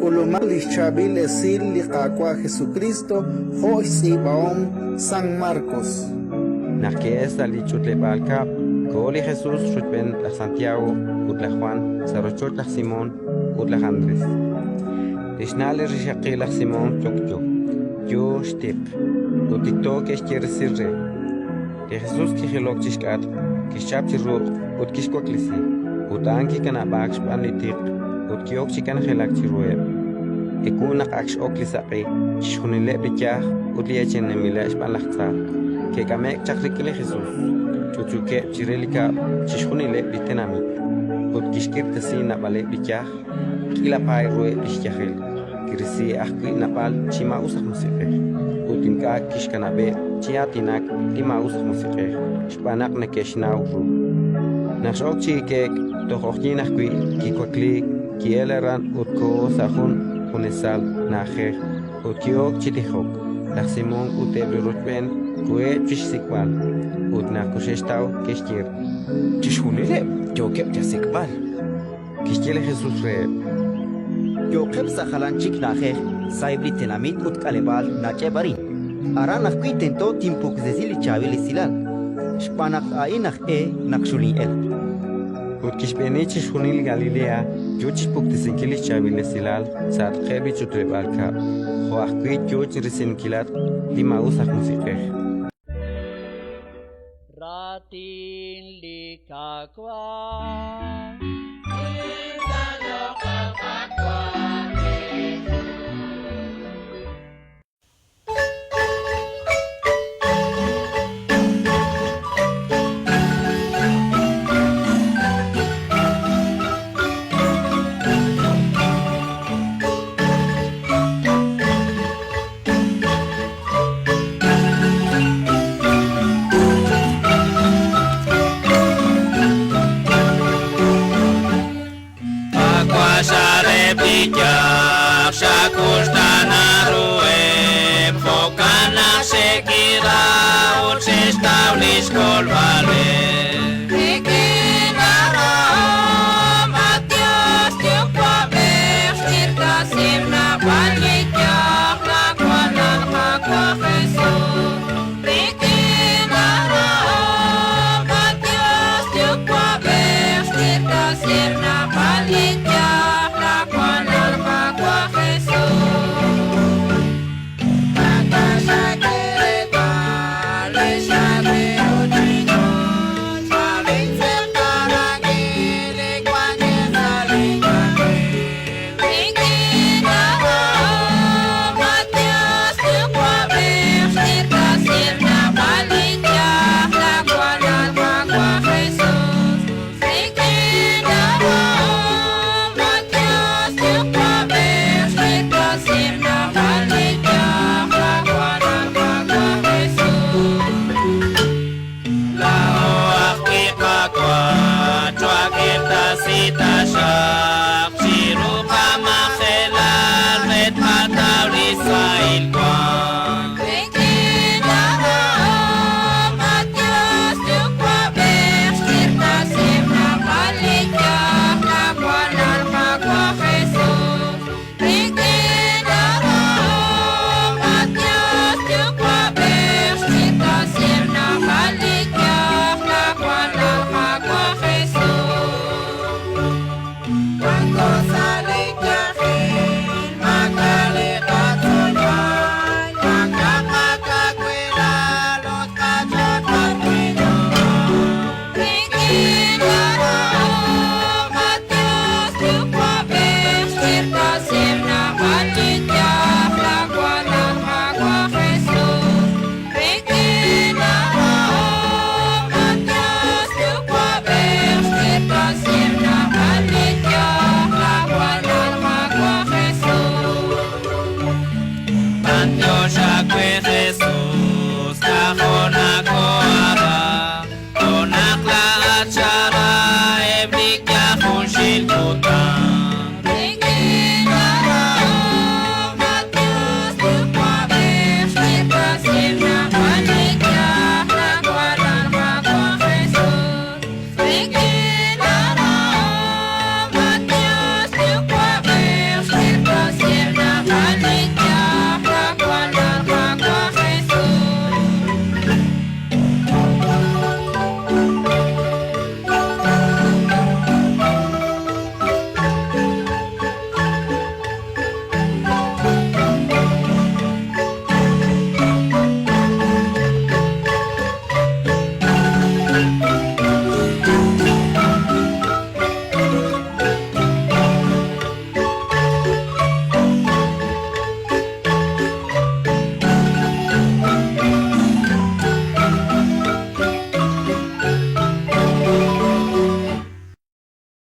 Ulumal Chabil Esil Liqaqua Jesucristo, Jois Ibaom, San Marcos. Naques dali chutlebalca, Goli Jesús chutben la Santiago, utla Juan, Sarochot la Simón, utla Andrés. Lishnale Rishaqi la Simón chokcho, yo stip, utito que quiere sirre. De Jesús que gelok chishkat, que chapchiru, ut kishkoklisi, utanki kana baksh panlitik, ut kiok chikan gelak chirueb. Ekunak aksh oklisaqi, chishunile bikah, ut liechen nemilash panlachta. Que kamek chakrikile Jesús, chuchuke chirelika, chishunile bitenami, ut kishkir tasi napale bikah, kila pai rue bishkahel, kirisi akui napal chima usak musike, utimka kishkanabe, chiatinak tima usak musike, shpanak nekeshnau ru. Nashok chikek, tohochinak kui, kikwakli, kieleran utko sahun, unesal, naje, utkiok chitihok, laksimon utebri rutben, Kue chisikbal, utna kushestau kishkir. Chishunile, yo kep jasikbal. Kishkile Jesús re. Yo kep sahalanchik naje, saibri tenamit ut kalebal nache barin. Aran akui tento timpuk zezili chavili silal. Shpanak ainak nakshuli el. Ut kishbeni chishunil Galilea, yo chispuk tisinkili chavili silal, saat khebi chutrebalka. Ho akui yo chirisinkilat, lima usak musikeh. Ratin likakwa Shakustana rueb, focana sekira, utsestaulis colvale.